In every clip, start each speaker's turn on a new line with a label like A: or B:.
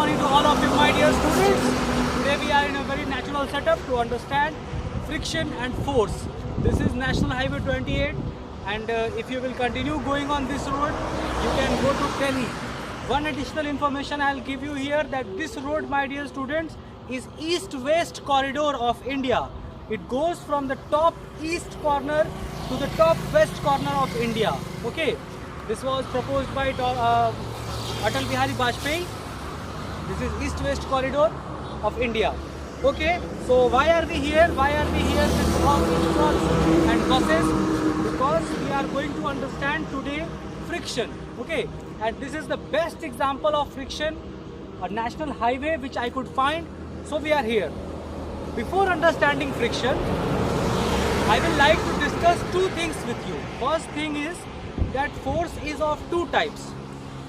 A: morning to all of you, my dear students. Today we are in a very natural setup to understand friction and force. This is National Highway 28, and if you will continue going on this road, you can go to Delhi. One additional information I will give you here, that this road, my dear students, is east-west corridor of India. It goes from the top east corner to the top west corner of India. Okay, this was proposed by Atal Bihari Vajpayee. This is east-west corridor of India. Okay, so why are we here? Why are we here with all these trucks and buses? Because we are going to understand today friction. Okay, and this is the best example of friction, a national highway which I could find. So we are here. Before understanding friction, I will like to discuss two things with you. First thing is that force is of two types.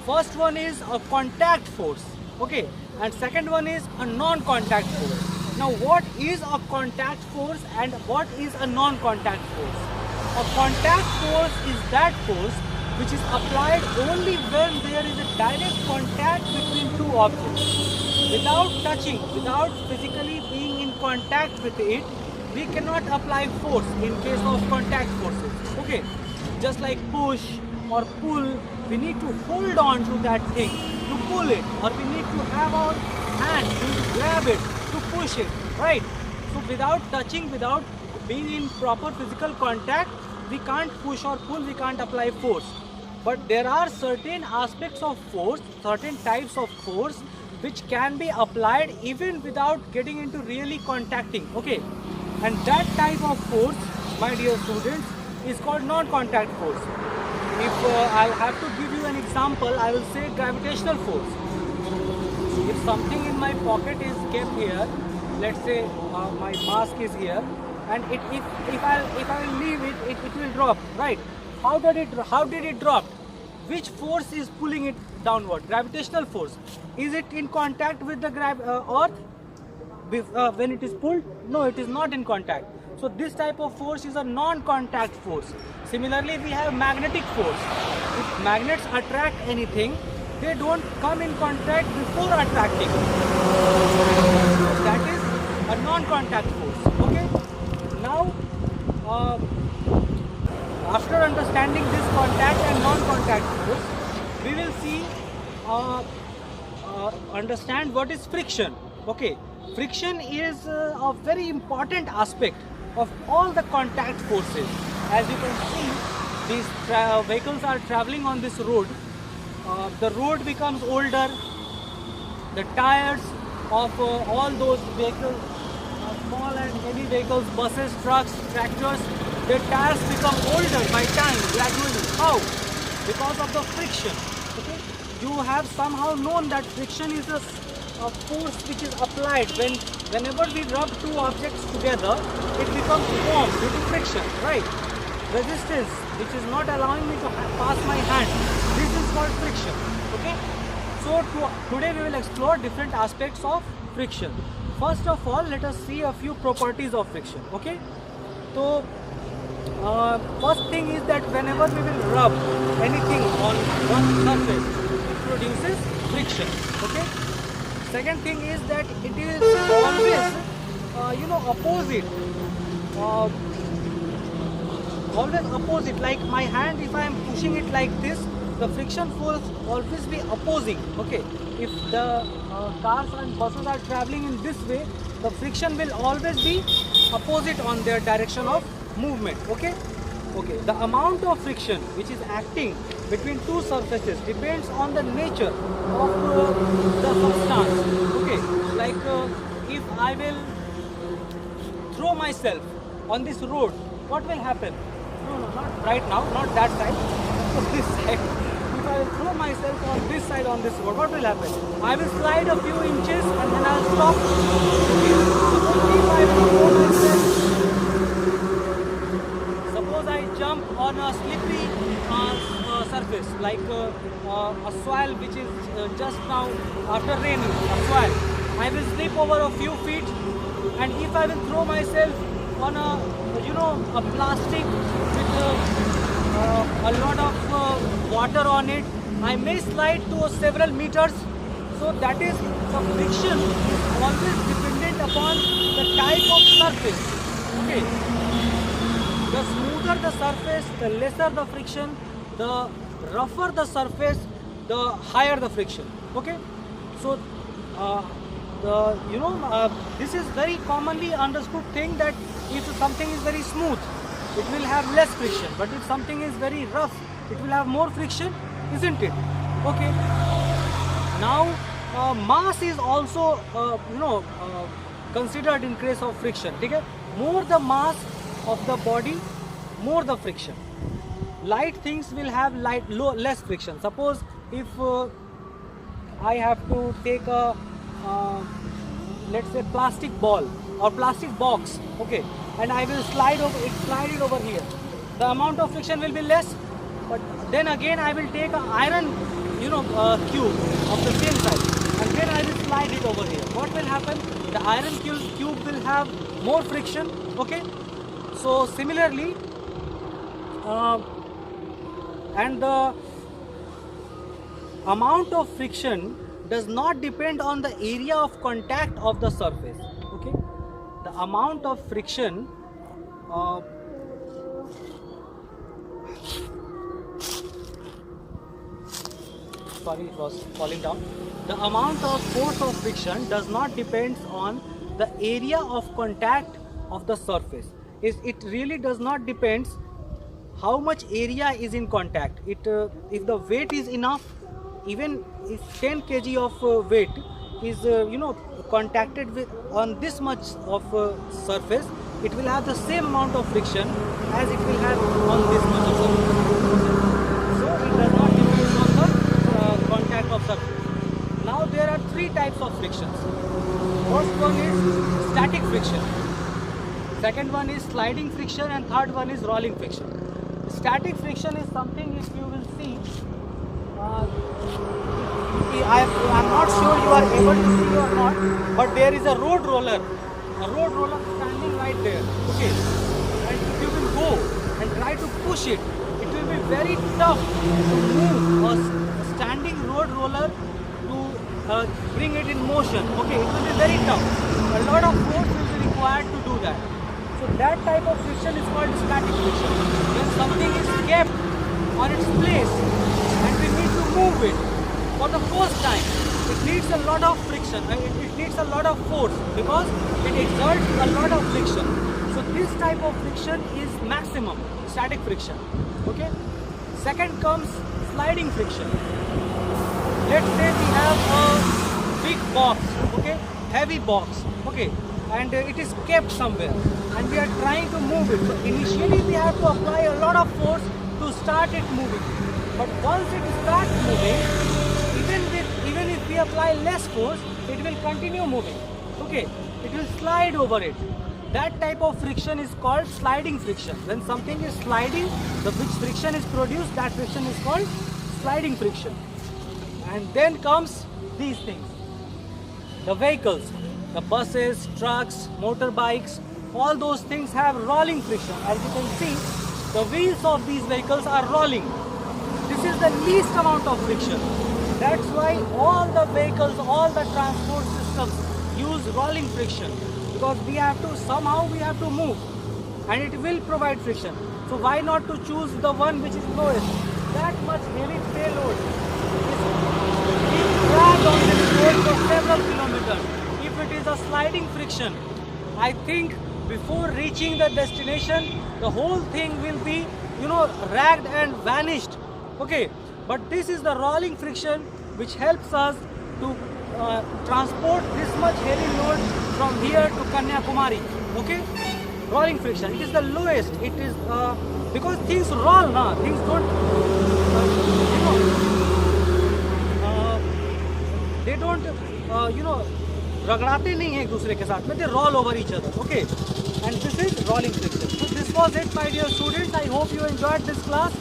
A: First one is a contact force, okay, and second one is a non-contact force. Now, what is a contact force and what is a non-contact force? A contact force is that force which is applied only when there is a direct contact between two objects. Without touching, without physically being in contact with it, we cannot apply force in case of contact forces. Okay, just like push or pull, we need to hold on to that thing to pull it, or we need to have our hand to grab it to push it, right? So without touching, without being in proper physical contact, we can't push or pull, we can't apply force. But there are certain aspects of force, certain types of force which can be applied even without getting into really contacting, okay? And that type of force, my dear students, is called non-contact force. If I'll have to give you an example, I will say gravitational force. If something in my pocket is kept here, let's say my mask is here, and if I will leave it, it will drop, right? How did it drop? Which force is pulling it downward? Gravitational force. Is it in contact with the earth when it is pulled? No, it is not in contact. So this type of force is a non-contact force. Similarly, we have magnetic force. If magnets attract anything, they don't come in contact before attracting. That is a non-contact force. Okay. Now, after understanding this contact and non-contact force, we will see, understand what is friction. Okay, friction is a very important aspect of all the contact forces. As you can see, these vehicles are traveling on this road. The road becomes older. The tires of all those vehicles, small and heavy vehicles, buses, trucks, tractors, their tires become older by time, gradually. How? Because of the friction. Okay? You have somehow known that friction is a force which is applied whenever we rub two objects together, it becomes formed due to friction, right? Resistance, which is not allowing me to pass my hand, this is called friction. Okay? So today we will explore different aspects of friction. First of all, let us see a few properties of friction. Okay? So first thing is that whenever we will rub anything on one surface, it produces friction. Okay? Second thing is that it is always, opposite. Always opposite. Like my hand, if I am pushing it like this, the friction force always be opposing. Okay. If the cars and buses are traveling in this way, the friction will always be opposite on their direction of movement. Okay. Okay. The amount of friction which is acting between two surfaces depends on the nature of the substance. Okay, like if I will throw myself on this road, what will happen? No, not right now, not that side, this side. If I will throw myself on this side on this road, what will happen? I will slide a few inches and then I will stop. Suppose I jump on a slippery surface, like a soil which is just now after rain, a soil. I will slip over a few feet, and if I will throw myself on a plastic with a lot of water on it, I may slide to several meters. So that is, the friction is always dependent upon the type of surface. Okay. The smoother the surface, the lesser the friction. The rougher the surface, the higher the friction. Okay. So this is very commonly understood thing, that if something is very smooth, it will have less friction, but if something is very rough, it will have more friction, isn't it? Okay. Now mass is also considered in case of friction. Okay? More the mass of the body, more the friction. Light things will have less friction. Suppose if I have to take a let's say plastic ball or plastic box, okay, and I will slide it over here, the amount of friction will be less. But then again I will take an iron cube of the same size, and then I will slide it over here. What will happen? The iron cube will have more friction. Okay. So similarly, and the amount of friction does not depend on the area of contact of the surface. Okay. The amount of friction sorry, it was falling down. The amount of force of friction does not depend on the area of contact of the surface. It really does not depend how much area is in contact. If the weight is enough, even if 10 kg of weight is contacted with on this much of surface, it will have the same amount of friction as it will have on this much of surface. So it does not depend on the contact of surface. Now there are three types of frictions. First one is static friction, second one is sliding friction, and third one is rolling friction. Static friction is something, if you will see, I'm not sure you are able to see or not, but there is a road roller standing right there. Okay, and if you will go and try to push it, it will be very tough to move a standing road roller to bring it in motion. Okay, it will be very tough. A lot of force will be required to do that. So that type of friction is called static friction. When something is kept on its place and we need to move it for the first time, it needs a lot of friction. It needs a lot of force because it exerts a lot of friction. So this type of friction is maximum static friction. Okay. Second comes sliding friction. Let's say we have a big box, okay, heavy box, okay, and it is kept somewhere and we are trying to move it. So initially we have to apply a lot of force to start it moving. But once it starts moving, even if we apply less force, it will continue moving. Okay, it will slide over it. That type of friction is called sliding friction. When something is sliding, which friction is produced, that friction is called sliding friction. And then comes these things. The vehicles, the buses, trucks, motorbikes, all those things have rolling friction. As you can see, the wheels of these vehicles are rolling. This is the least amount of friction. That's why all the vehicles, all the transport systems use rolling friction, because somehow we have to move and it will provide friction. So why not to choose the one which is lowest? That much heavy payload is being dragged on this road for several kilometers. If it is a sliding friction, I think before reaching the destination, the whole thing will be, ragged and vanished. Okay, but this is the rolling friction which helps us to transport this much heavy load from here to Kanyakumari. Okay, rolling friction. It is the lowest. It is because things roll now. Things don't, they don't, रगड़ाते नहीं हैं एक दूसरे के साथ में. They roll over each other. Okay, and this is rolling friction. So this was it, my dear students. I hope you enjoyed this class.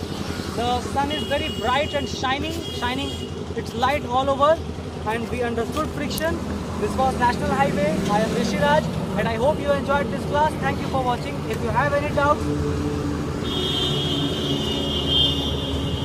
A: The sun is very bright and shining. It's light all over, and we understood friction. This was National Highway. I am Rishi Raj, and I hope you enjoyed this class. Thank you for watching. If you have any doubts,